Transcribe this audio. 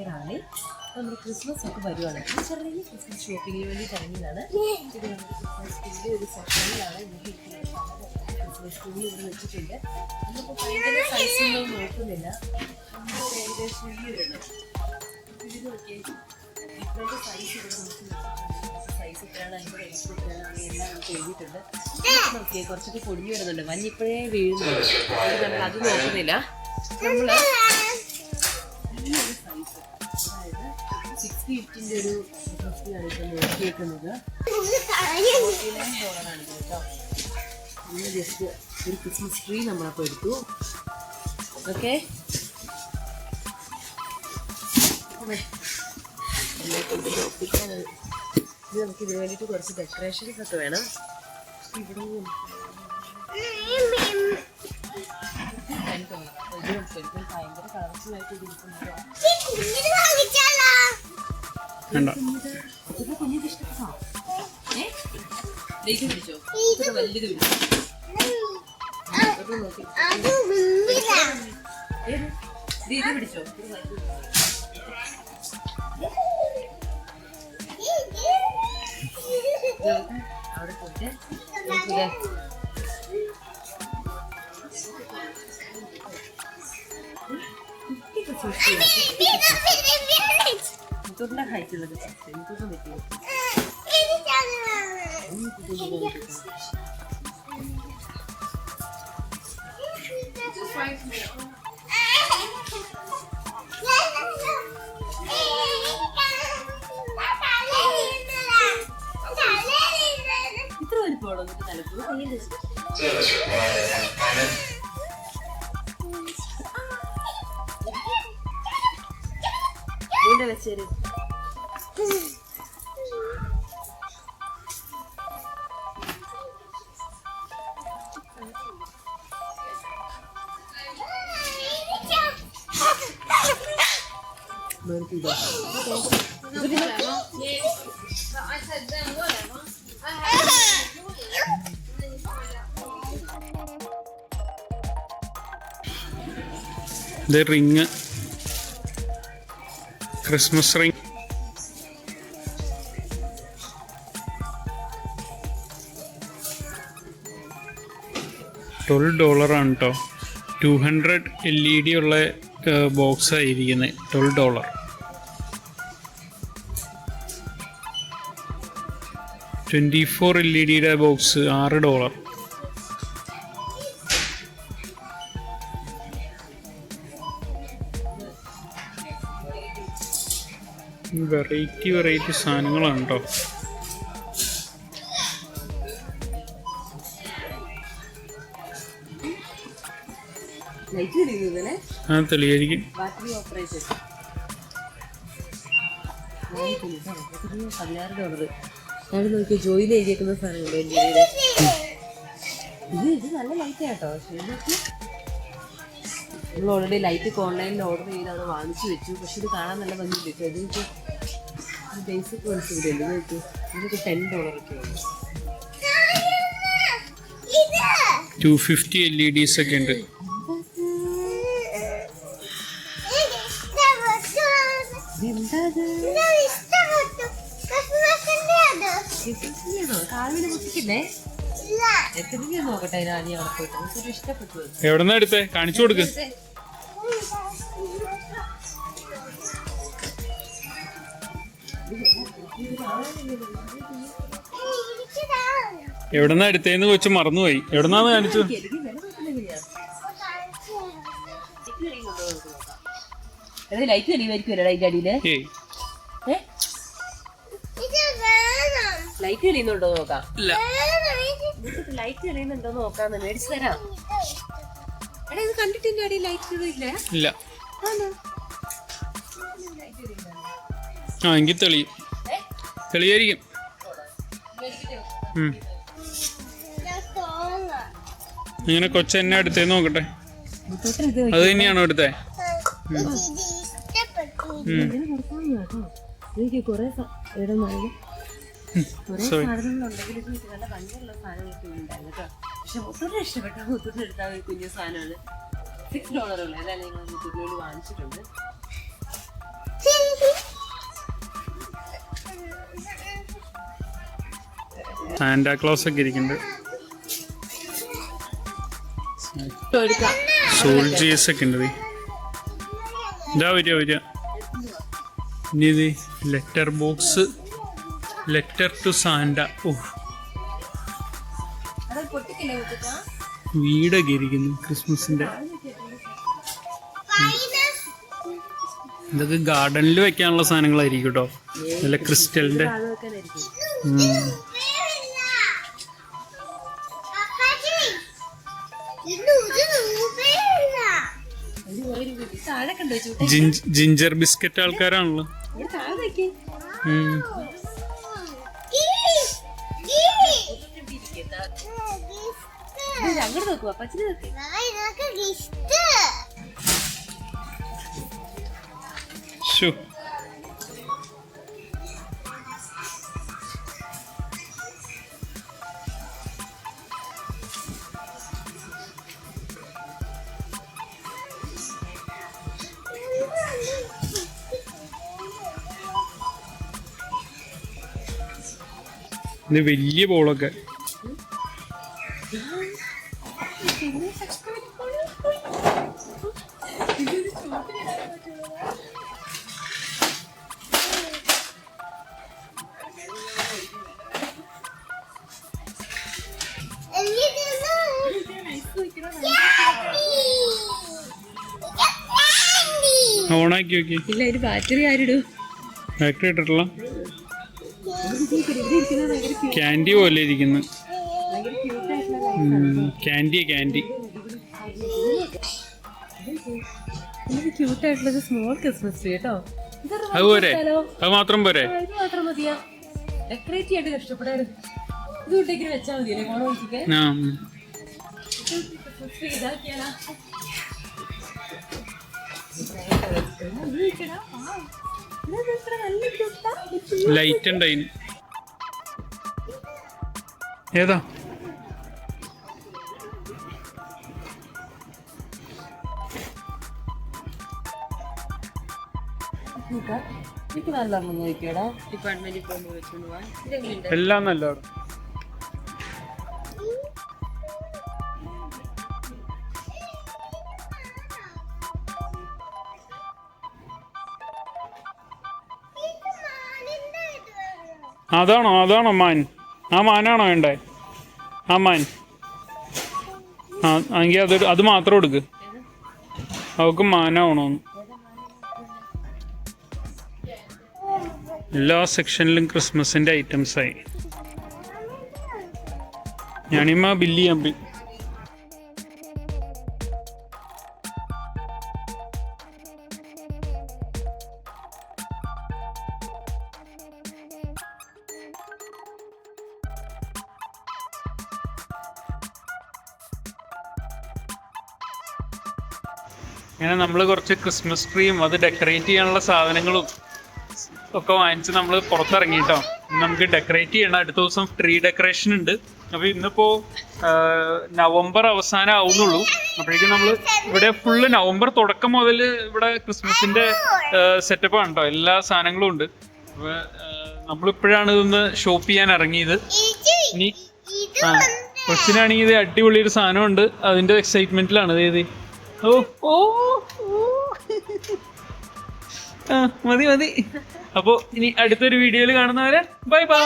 റാണി നമ്മൾ ക്രിസ്മസ് ഒക്കെ വരുവാണ്. ചെറിയ ക്രിസ്മസ് ഷോപ്പിങ്ങിന് വേണ്ടി ഇറങ്ങിയതാണ്. ഇത് നമ്മുടെ ക്രിസ്മസ് ഒരു സെക്ഷനിലാണ് ക്രിസ്മസ് ട്രീ ഇവിടെ വെച്ചിട്ടുണ്ട്. നമുക്ക് ഭയങ്കര സൈസൊന്നും നോക്കുന്നില്ല. നമുക്ക് ഏകദേശം ഈ വരുന്നത് ഇത് നോക്കിയാൽ ഡിഫറെൻറ്റ് സൈസ് ഇവിടെ നമുക്ക് സൈസ് എത്രയാണ്, അതിൻ്റെ റേറ്റ് എത്രയാണ്, അങ്ങനെയെല്ലാം നമുക്ക് എഴുതിയിട്ടുണ്ട്. നോക്കിയാൽ കുറച്ചൊക്കെ പൊടിഞ്ഞു വരുന്നുണ്ട്. മഞ്ഞിപ്പോഴേ വീഴുന്നുണ്ട്. നമ്മൾ അത് നോക്കുന്നില്ല. നമ്മൾ ഈ ഒരു സൈസ് അതായത് 60 ഫീറ്റിൻ്റെ ഒരു ഡ്രസ്സിലാണ് ഇപ്പോൾ നോക്കിയേക്കുന്നത്. $49 കേട്ടോ. ഇന്ന് ജസ്റ്റ് ഒരു ക്രിസ്മസ് ട്രീ നമ്മളപ്പോൾ എടുത്തു. ഓക്കെ, ഇത് നമുക്ക് ഇതിന് വേണ്ടിയിട്ട് കുറച്ച് ഡെക്കറേഷൻസ് ഒക്കെ വേണം. ഇവിടെ ഭയങ്കര കളർഫുള്ളായിട്ട് ഇരിക്കുന്നത്. കുഞ്ഞിത് ഇഷ്ടപ്പെട്ടോ? ഇത് പിടിച്ചോ, ഇത് വലുത് പിടിച്ചോ. നോക്കി ഇത് പിടിച്ചോ. അവിടെ പോയിട്ട് നോക്കില്ലേ, മുത്തൂറിന്റെ ഹൈറ്റുള്ളത് മുത്തൂറിന് പറ്റിയത്. ഇത്ര വലിപ്പമുള്ളൂ തലപ്പൂർ കയ്യിൽ വെച്ചേര്. ഇത് റിങ്, ക്രിസ്മസ് റിങ്. $12 ആണ് കേട്ടോ. 200 LED ഉള്ള ബോക്സ് ആയിരിക്കുന്നത്. $12. 24 LED ബോക്സ് $6. വെറൈറ്റി സാധനങ്ങളാണ് കേട്ടോ. ആ തെളിയായിരിക്കും. $16 നോക്കിയാൽ ജോയിൻ എഴുതിയേക്കുന്ന സാധനങ്ങളുണ്ട്. ഇത് നല്ല ലൈറ്റ് ആട്ടോ. നമ്മൾ ഓൾറെഡി ലൈറ്റ് ഓൺലൈനിൽ ഓർഡർ ചെയ്താണ് വാങ്ങിച്ചു വെച്ചു. പക്ഷെ ഇത് കാണാൻ നല്ല ഭംഗിയില്ല. ഇത് ബേസിക് മനസ്സിലുണ്ട്. ഇതൊക്കെ $10 ഒക്കെ ഉണ്ട്. 250 LEDs ഒക്കെ ഉണ്ട്. നോക്കട്ടെ ആദ്യം അവിടെ പോയിട്ട് നമുക്കൊരു ഇഷ്ടപ്പെട്ടു. എവിടെന്നാ എടുത്തേ? കാണിച്ചു കൊടുക്ക്. എവിടെന്നാ എടുത്തേന്ന് കൊച്ചു മറന്നുപോയി. എവിടെന്നാന്ന് കാണിച്ചു. ലൈറ്റ് തെളിവായിരിക്കും ലൈറ്റ് അടിയില്. ലൈറ്റ് തെളിയുന്നുണ്ടോ നോക്കാം. ലൈറ്റ് തെളിയുന്നുണ്ടോ നോക്കാന്ന് മേടിച്ചു തരാം. എടാ ഇത് കണ്ടിട്ടിന്റെ അടിയിൽ ലൈറ്റ് ഇല്ല. ആ എങ്കിൽ തെളിയും. തെളിയായിരിക്കും. ഇങ്ങനെ കൊച്ചെന്നെ എടുത്തേ നോക്കട്ടെ. അത് തന്നെയാണോ എടുത്തേ? കൊറേ സാധനങ്ങളുണ്ടെങ്കിൽ നല്ല ഭംഗിയുള്ള സാധനങ്ങളൊക്കെ ഉണ്ടായിരുന്നു കേട്ടോ. പക്ഷെ മുത്തൂരിനെ ഇഷ്ടപ്പെട്ട മുത്തൂരിന് എടുത്താൽ ഒരു കുഞ്ഞു സാധനമാണ്. $6 ഉള്ളത്. അല്ല നിങ്ങൾ മുത്തൂരിനോട് വാങ്ങിച്ചിട്ടുണ്ട്. സാന്റാക്ലോസ് ഒക്കെ ഇരിക്കുന്നുണ്ട്. എടുക്കാം. സോൾജിയേഴ്സ് ഒക്കെ ഉണ്ട്. ഇതാ വരിക. ഇനി ഇത് letter box, letter to Santa. ഓ, അത് പൊട്ടിക്കില്ല കുട്ടിക്കാ. വീടൊക്കെ ഇരിക്കുന്നു ക്രിസ്മസിന്റെ. ഇതൊക്കെ ഗാർഡനിൽ വെക്കാനുള്ള സാധനങ്ങളായിരിക്കും കേട്ടോ. നല്ല ക്രിസ്റ്റലിന്റെ. അത് വെക്കാനായിരിക്കും. താഴെ കണ്ടു വെച്ചു. ജിഞ്ചർ ബിസ്ക്കറ്റ് ആൾക്കാരാണല്ലോ. താഴെ വെക്കേ. അങ്ങോട്ട് നോക്കുക. പച്ചിന് നോക്കി. ശോ, ഇത് വലിയ ബോളൊക്കെ. ഓണാക്കി നോക്കി. ഇല്ല, ഒരു ബാറ്ററി ആരിടും. ബാറ്ററി ഇട്ടിട്ടുള്ള ക്യാൻഡി പോലെ ഇരിക്കുന്നു. ക്യാൻഡി ക്യൂട്ടായിട്ടുള്ളത് സ്മോൾ ക്രിസ്മസ് ട്രീ കേട്ടോ. അതുപോലെ അത് മാത്രം പോരെ. ഇത് മാത്രം മതിയാ. ഡെക്കറേറ്റ് ചെയ്യാണ്ട് കഷ്ടപ്പെടാറ്. ഇത് ഇട്ടേക്കിന് വെച്ചാൽ മതിയല്ലേ ഓണം വെച്ചിട്ട്. Christmas tree ഇതാക്കിയാലാ. ലൈറ്റ് ഉണ്ടായിന്. ഏതാ? എനിക്ക് നല്ല നോക്കിയോടാ. ഡിപ്പാർട്ട്മെന്റിൽ പോകുമ്പോൾ വെച്ചോണ്ട് പോവാൻ. ഇതെങ്ങനെയുണ്ട്? എല്ലാം നല്ല. അതാണോ മാൻ? ആ മാനാണോ വേണ്ടേ? ആ മാൻ. എങ്കിൽ അത് മാത്രം എടുക്ക്. അവക്ക് മാനാവണോന്ന്. എല്ലാ സെക്ഷനിലും ക്രിസ്മസിന്റെ ഐറ്റംസ് ആയി. ഞാനിമ്മ ബില്ല് ചെയ്യാൻ പോയി. ഇങ്ങനെ നമ്മൾ കുറച്ച് ക്രിസ്മസ് ട്രീയും അത് ഡെക്കറേറ്റ് ചെയ്യാനുള്ള സാധനങ്ങളും ഒക്കെ വാങ്ങിച്ച് നമ്മൾ പുറത്തിറങ്ങിട്ടോ. നമുക്ക് ഡെക്കറേറ്റ് ചെയ്യണം. അടുത്ത ദിവസം ട്രീ ഡെക്കറേഷൻ ഉണ്ട്. അപ്പോൾ ഇന്നിപ്പോൾ നവംബർ അവസാനം ആവുന്നുള്ളൂ. അപ്പോഴേക്കും നമ്മൾ ഇവിടെ ഫുള്ള് നവംബർ തുടക്കം മുതൽ ഇവിടെ ക്രിസ്മസിൻ്റെ സെറ്റപ്പാണ് കേട്ടോ. എല്ലാ സാധനങ്ങളും ഉണ്ട്. അപ്പോൾ നമ്മളിപ്പോഴാണ് ഇതൊന്ന് ഷോപ്പ് ചെയ്യാൻ ഇറങ്ങിയത്. ഇനി കൊച്ചിനാണെങ്കിൽ ഇത് അടിപൊളി ഒരു സാധനമുണ്ട്. അതിൻ്റെ എക്സൈറ്റ്മെൻറ്റിലാണ് ഇത്. ഓ ഓ മതി. അപ്പോൾ ഇനി അടുത്തൊരു വീഡിയോയിൽ കാണുന്നവരെ ബൈ ബൈ.